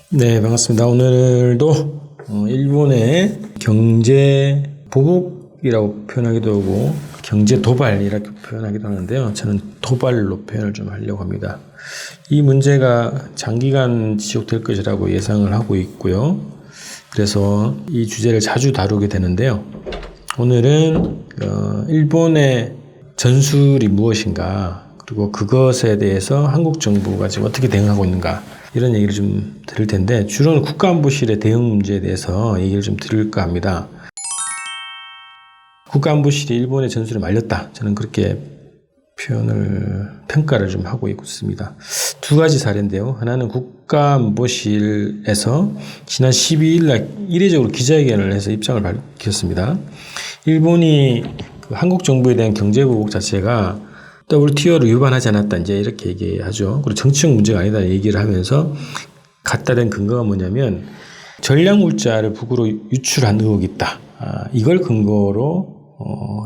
네, 반갑습니다. 오늘도 일본의 경제 보복이라고 표현하기도 하고 경제 도발이라고 표현하기도 하는데요. 저는 도발로 표현을 좀 하려고 합니다. 이 문제가 장기간 지속될 것이라고 예상을 하고 있고요. 그래서 이 주제를 자주 다루게 되는데요. 오늘은 일본의 전술이 무엇인가, 그리고 그것에 대해서 한국 정부가 지금 어떻게 대응하고 있는가, 이런 얘기를 좀 드릴 텐데, 주로는 국가안보실의 대응 문제에 대해서 얘기를 좀 드릴까 합니다. 국가안보실이 일본의 전술에 말렸다, 저는 그렇게 평가를 좀 하고 있습니다. 두 가지 사례인데요. 하나는 국가안보실에서 지난 12일 날 이례적으로 기자회견을 해서 입장을 밝혔습니다. 일본이 한국 정부에 대한 경제보복 자체가 WTO를 위반하지 않았다, 이제 이렇게 얘기하죠. 그리고 정치적 문제가 아니다 얘기를 하면서 갖다 댄 근거가 뭐냐면, 전략물자를 북으로 유출한 의혹이 있다, 이걸 근거로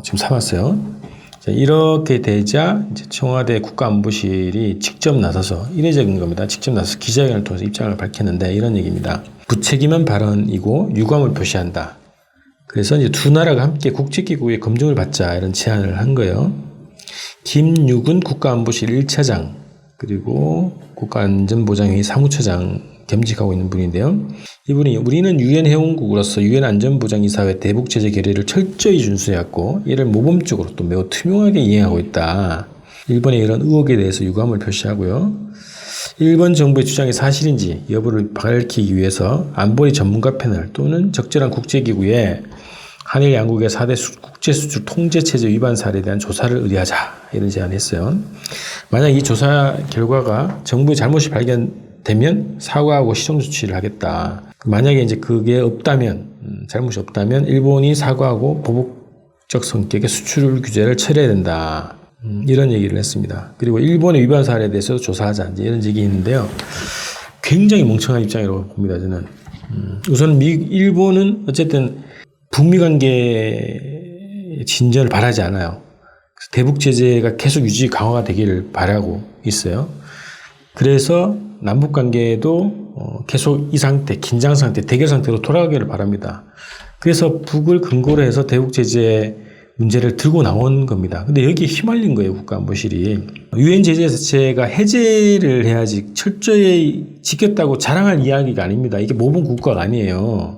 지금 삼았어요. 자, 이렇게 되자 이제 청와대 국가안보실이 직접 나서서, 이례적인 겁니다. 직접 나서서 기자회견을 통해서 입장을 밝혔는데 이런 얘기입니다. 부책임한 발언이고 유감을 표시한다. 그래서 이제 두 나라가 함께 국제기구의 검증을 받자, 이런 제안을 한 거예요. 김유근 국가안보실 1차장, 그리고 국가안전보장회의 사무처장 겸직하고 있는 분인데요. 이분이 우리는 유엔 회원국으로서 유엔 안전보장이사회 대북 제재 결의를 철저히 준수해왔고 이를 모범적으로 또 매우 투명하게 이행하고 있다. 일본의 이런 의혹에 대해서 유감을 표시하고요. 일본 정부의 주장이 사실인지 여부를 밝히기 위해서 안보리 전문가 패널 또는 적절한 국제기구에 한일 양국의 4대 국제수출 통제체제 위반 사례에 대한 조사를 의뢰하자, 이런 제안을 했어요. 만약 이 조사 결과가 정부의 잘못이 발견되면 사과하고 시정조치를 하겠다. 만약에 이제 그게 없다면, 잘못이 없다면 일본이 사과하고 보복적 성격의 수출 규제를 철회해야 된다, 이런 얘기를 했습니다. 그리고 일본의 위반 사례에 대해서도 조사하자, 이제 이런 얘기 있는데요. 굉장히 멍청한 입장이라고 봅니다, 저는. 우선 일본은 어쨌든 북미 관계 진전을 바라지 않아요. 대북 제재가 계속 유지 강화가 되기를 바라고 있어요. 그래서 남북 관계도 계속 이 상태, 긴장 상태, 대결 상태로 돌아가기를 바랍니다. 그래서 북을 근거로 해서 대북 제재 문제를 들고 나온 겁니다. 근데 여기에 휘말린 거예요, 국가안보실이. 유엔 제재 자체가 해제를 해야지 철저히 지켰다고 자랑할 이야기가 아닙니다. 이게 모범 국가가 아니에요.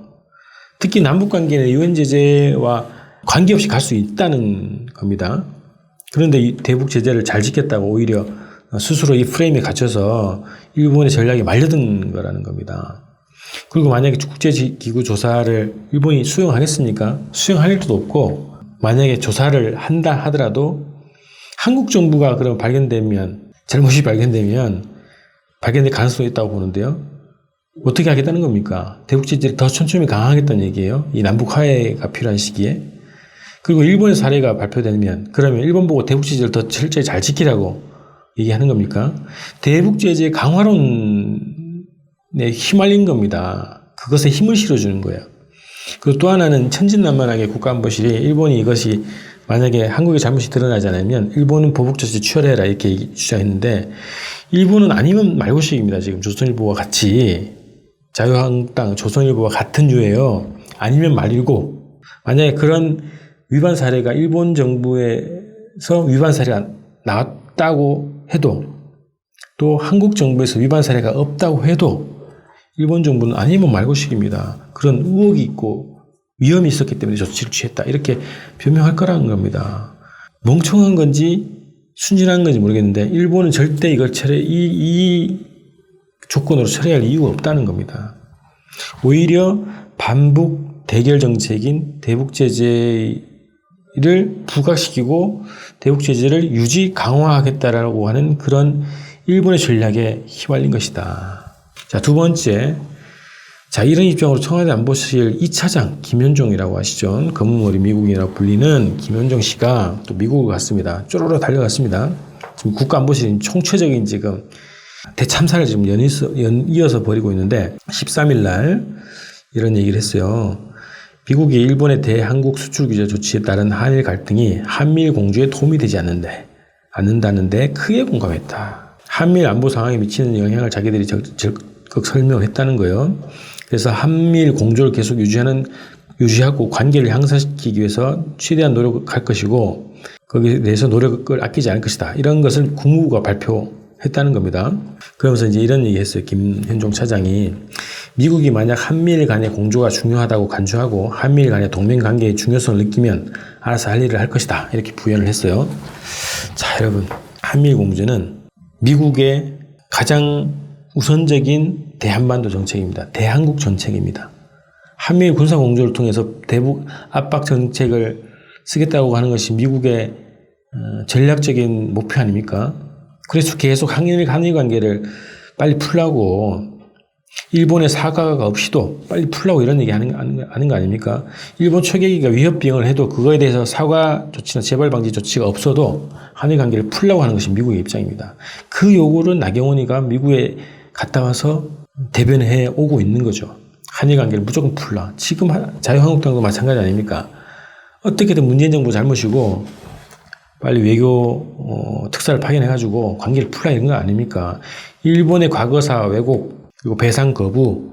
특히 남북관계는 유엔 제재와 관계없이 갈 수 있다는 겁니다. 그런데 이 대북 제재를 잘 지켰다고 오히려 스스로 이 프레임에 갇혀서 일본의 전략에 말려든 거라는 겁니다. 그리고 만약에 국제기구 조사를 일본이 수용하겠습니까? 수용할 일도 없고, 만약에 조사를 한다 하더라도 한국 정부가 그럼 잘못이 발견될 가능성이 있다고 보는데요. 어떻게 하겠다는 겁니까? 대북 제재를 더 촘촘히 강화하겠다는 얘기예요. 이 남북 화해가 필요한 시기에. 그리고 일본의 사례가 발표되면, 그러면 일본 보고 대북 제재를 더 철저히 잘 지키라고 얘기하는 겁니까? 대북 제재 강화론에 휘말린 겁니다. 그것에 힘을 실어주는 거예요. 그리고 또 하나는 천진난만하게 국가안보실이 일본이 이것이 만약에 한국의 잘못이 드러나지 않으면 일본은 보복 조치 취하해라, 이렇게 주장했는데, 일본은 아니면 말고식입니다. 지금 조선일보와 같이, 자유한국당, 조선일보와 같은 유예요. 아니면 말이고, 만약에 그런 위반 사례가 일본 정부에서 위반 사례가 나왔다고 해도, 또 한국 정부에서 위반 사례가 없다고 해도 일본 정부는 아니면 말고식입니다. 그런 의혹이 있고 위험이 있었기 때문에 조치를 취했다, 이렇게 변명할 거라는 겁니다. 멍청한 건지 순진한 건지 모르겠는데 일본은 절대 이걸 이 조건으로 처리할 이유가 없다는 겁니다. 오히려 반북 대결 정책인 대북 제재를 부각시키고 대북 제재를 유지 강화하겠다라고 하는 그런 일본의 전략에 휘말린 것이다. 자, 두 번째. 자, 이런 입장으로 청와대 안보실 2차장 김현종이라고 아시죠? 검은머리 미국인이라고 불리는 김현종 씨가 또 미국을 갔습니다. 쪼로로 달려갔습니다. 지금 국가안보실이 총체적인 지금 대참사를 지금 이어서 벌이고 있는데, 13일 날 이런 얘기를 했어요. 미국이 일본의 대한국 수출 규제 조치에 따른 한일 갈등이 한미일 공조에 도움이 되지 않는다는데 크게 공감했다. 한미일 안보 상황에 미치는 영향을 자기들이 적극 설명했다는 거예요. 그래서 한미일 공조를 계속 유지하고 관계를 향상시키기 위해서 최대한 노력할 것이고 거기에 대해서 노력을 아끼지 않을 것이다. 이런 것을 국무부가 발표했다는 겁니다. 그러면서 이제 이런 얘기했어요. 김현종 차장이 미국이 만약 한미일 간의 공조가 중요하다고 간주하고 한미일 간의 동맹관계의 중요성을 느끼면 알아서 할 일을 할 것이다. 이렇게 부연을 했어요. 자, 여러분, 한미일 공조는 미국의 가장 우선적인 대한반도 정책입니다. 대한국 정책입니다. 한미일 군사 공조를 통해서 대북 압박 정책을 쓰겠다고 하는 것이 미국의 전략적인 목표 아닙니까? 그래서 계속 한일 관계를 빨리 풀라고 일본의 사과가 없이도 빨리 풀라고 이런 얘기 하는 거 아닙니까? 일본 초계기가 위협 비행을 해도 그거에 대해서 사과 조치나 재발 방지 조치가 없어도 한일 관계를 풀라고 하는 것이 미국의 입장입니다. 그 요구를 나경원이가 미국에 갔다 와서 대변해 오고 있는 거죠. 한일 관계를 무조건 풀라. 지금 자유한국당도 마찬가지 아닙니까? 어떻게든 문재인 정부 잘못이고 빨리 외교 특사를 파견해가지고 관계를 풀라 이런 거 아닙니까? 일본의 과거사 왜곡 그리고 배상 거부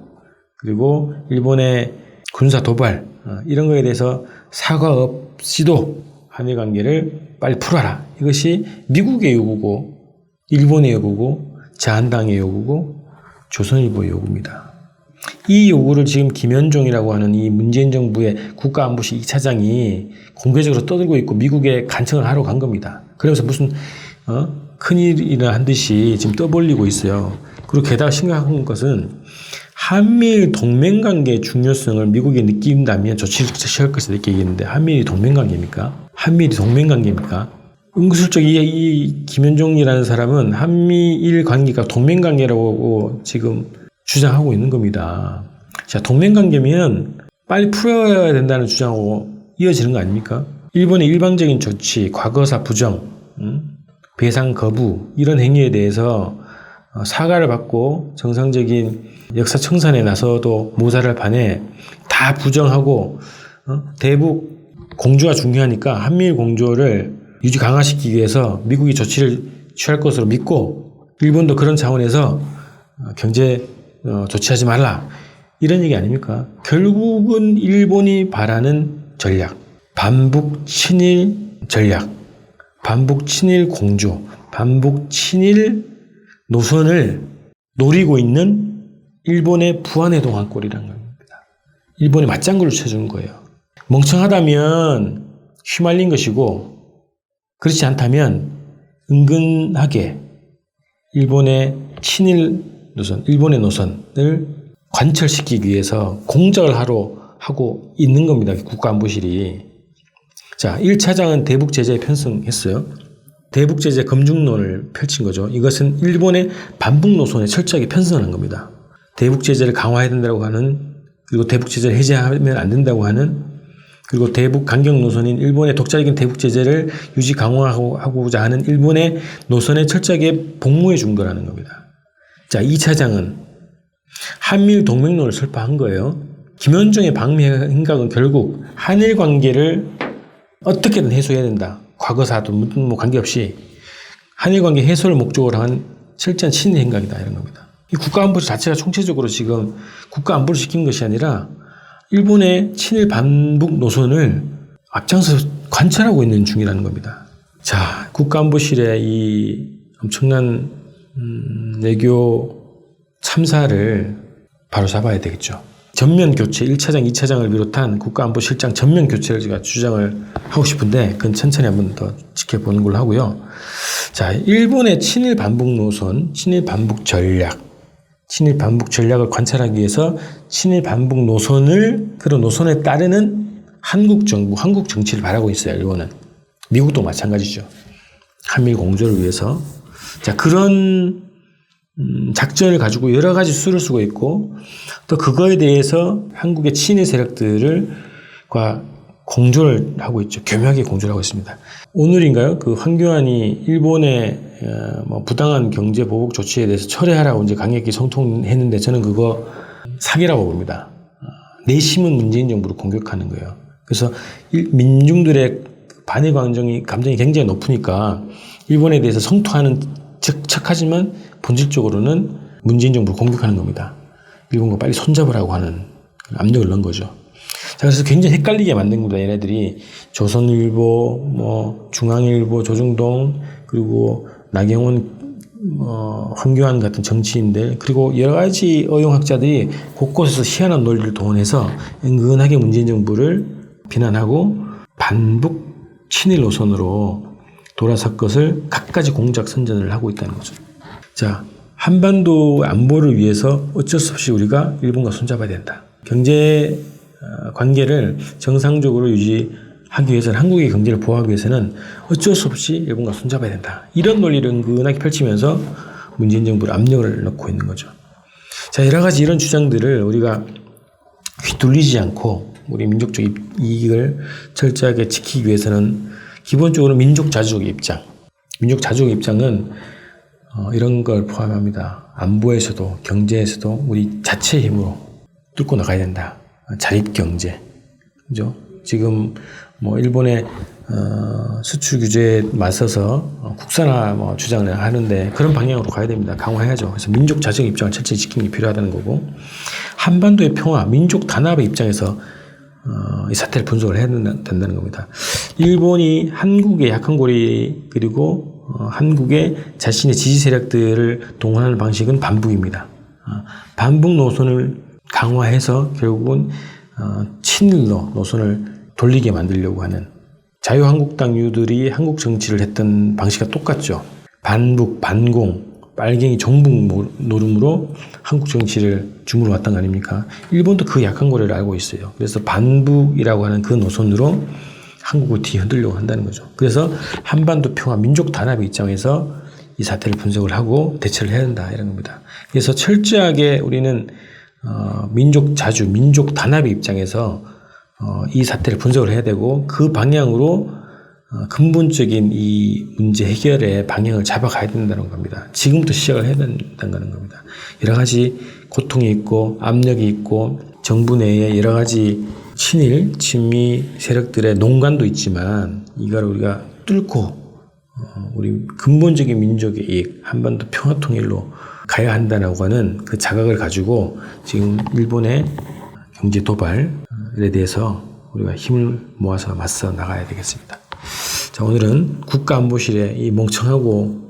그리고 일본의 군사 도발 이런 거에 대해서 사과 없이도 한일 관계를 빨리 풀어라. 이것이 미국의 요구고 일본의 요구고 자한당의 요구고 조선일보의 요구입니다. 이 요구를 지금 김현종이라고 하는 이 문재인 정부의 국가안보실 2차장이 공개적으로 떠들고 있고 미국에 간청을 하러 간 겁니다. 그러면서 무슨 큰일이나 한 듯이 지금 떠벌리고 있어요. 그리고 게다가 심각한 것은 한미일 동맹관계의 중요성을 미국이 느낀다면 조치를 취할 것을 이렇게 얘기했는데 한미일이 동맹관계입니까? 한미일이 동맹관계입니까? 은근슬쩍 이 김현종이라는 사람은 한미일 관계가 동맹관계라고 지금 주장하고 있는 겁니다. 자, 동맹관계면 빨리 풀어야 된다는 주장하고 이어지는 거 아닙니까? 일본의 일방적인 조치, 과거사 부정, 배상 거부 이런 행위에 대해서 사과를 받고 정상적인 역사 청산에 나서도 모자랄 판에 다 부정하고 대북 공조가 중요하니까 한미일 공조를 유지 강화시키기 위해서 미국이 조치를 취할 것으로 믿고 일본도 그런 차원에서 경제 조치하지 말라 이런 얘기 아닙니까? 결국은 일본이 바라는 전략 반북 친일 전략 반북 친일 공조 반북 친일 노선을 노리고 있는 일본의 부안해동한 꼴이라는 겁니다. 일본에 맞장구를 쳐주는 거예요. 멍청하다면 휘말린 것이고 그렇지 않다면 은근하게 일본의 친일 노선, 일본의 노선을 관철시키기 위해서 공작을 하고 있는 겁니다. 국가안보실이. 자, 1차장은 대북 제재에 편성했어요. 대북 제재 검증론을 펼친 거죠. 이것은 일본의 반북 노선에 철저하게 편성하는 겁니다. 대북 제재를 강화해야 된다고 하는 그리고 대북 제재를 해제하면 안 된다고 하는 그리고 대북 강경 노선인 일본의 독자적인 대북 제재를 유지 강화하고자 하는 일본의 노선에 철저하게 복무해 준 거라는 겁니다. 자, 2차장은 한미일 동맹론을 설파한 거예요. 김현종의 방미 행각은 결국 한일 관계를 어떻게든 해소해야 된다. 과거사도 뭐 관계없이 한일 관계 해소를 목적으로 한 철저한 친일 행각이다 이런 겁니다. 이 국가안보 자체가 총체적으로 지금 국가안보를 시킨 것이 아니라 일본의 친일 반북 노선을 앞장서 관찰하고 있는 중이라는 겁니다. 자, 국가안보실의 이 엄청난 외교 참사를 바로 잡아야 되겠죠. 전면 교체, 1차장, 2차장을 비롯한 국가안보실장 전면 교체를 제가 주장을 하고 싶은데 그건 천천히 한번 더 지켜보는 걸로 하고요. 자, 일본의 친일 반북 노선, 친일 반북 전략을 관찰하기 위해서 친일 반북 노선을 그런 노선에 따르는 한국 정부, 한국 정치를 바라고 있어요. 일본은. 미국도 마찬가지죠. 한미일 공조를 위해서. 자, 그런 작전을 가지고 여러 가지 수를 쓰고 있고 또 그거에 대해서 한국의 친일 세력들과 공조를 하고 있죠. 교묘하게 공조를 하고 있습니다. 오늘인가요? 그 황교안이 일본의 부당한 경제 보복 조치에 대해서 철회하라고 이제 강력히 성통했는데 저는 그거 사기라고 봅니다. 내심은 문재인 정부를 공격하는 거예요. 그래서 민중들의 반일 감정이 굉장히 높으니까 일본에 대해서 성토하는 척하지만 본질적으로는 문재인 정부를 공격하는 겁니다. 일본과 빨리 손잡으라고 하는 압력을 넣은 거죠. 자, 그래서 굉장히 헷갈리게 만든 겁니다. 얘네들이 조선일보, 중앙일보, 조중동, 그리고 나경원, 황교안 같은 정치인들, 그리고 여러 가지 어용학자들이 곳곳에서 희한한 논리를 동원해서 은근하게 문재인 정부를 비난하고 반북 친일 노선으로 돌아설 것을 갖가지 공작 선전을 하고 있다는 거죠. 자, 한반도 안보를 위해서 어쩔 수 없이 우리가 일본과 손잡아야 된다. 경제 관계를 정상적으로 유지하기 위해서는, 한국의 경제를 보호하기 위해서는 어쩔 수 없이 일본과 손잡아야 된다. 이런 논리를 은근하게 펼치면서 문재인 정부를 압력을 넣고 있는 거죠. 자, 여러 가지 이런 주장들을 우리가 휘둘리지 않고 우리 민족적 이익을 철저하게 지키기 위해서는 기본적으로 민족 자주적의 입장. 민족 자주적의 입장은 이런 걸 포함합니다. 안보에서도 경제에서도 우리 자체의 힘으로 뚫고 나가야 된다. 자립경제. 그죠? 지금 일본의 수출 규제에 맞서서 국산화 주장을 하는데 그런 방향으로 가야 됩니다. 강화해야죠. 그래서 민족 자주적 입장을 철저히 지키는 게 필요하다는 거고, 한반도의 평화, 민족 단합의 입장에서 이 사태를 분석을 해야 된다는 겁니다. 일본이 한국의 약한 고리, 그리고 한국의 자신의 지지 세력들을 동원하는 방식은 반북입니다. 반북 노선을 강화해서 결국은 친일로 노선을 돌리게 만들려고 하는, 자유한국당류들이 한국 정치를 했던 방식과 똑같죠. 반북, 반공, 빨갱이 정북 노름으로 한국 정치를 주물러 왔던 거 아닙니까? 일본도 그 약한 고리를 알고 있어요. 그래서 반북이라고 하는 그 노선으로 한국을 뒤흔들려고 한다는 거죠. 그래서 한반도 평화, 민족 단합의 입장에서 이 사태를 분석을 하고 대처를 해야 된다, 이런 겁니다. 그래서 철저하게 우리는 민족 자주, 민족 단합의 입장에서 이 사태를 분석을 해야 되고, 그 방향으로 근본적인 이 문제 해결의 방향을 잡아가야 된다는 겁니다. 지금부터 시작을 해야 된다는 겁니다. 여러 가지 고통이 있고 압력이 있고 정부 내에 여러 가지 친일, 친미 세력들의 농간도 있지만, 이걸 우리가 뚫고 우리 근본적인 민족의 이익, 한반도 평화 통일로 가야 한다고 하는 그 자각을 가지고 지금 일본의 경제 도발에 대해서 우리가 힘을 모아서 맞서 나가야 되겠습니다. 자, 오늘은 국가안보실의 이 멍청하고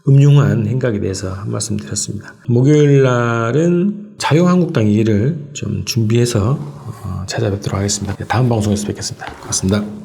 음흉한 행각에 대해서 한 말씀 드렸습니다. 목요일 날은 자유한국당 얘기를 좀 준비해서 찾아뵙도록 하겠습니다. 다음 방송에서 뵙겠습니다. 고맙습니다.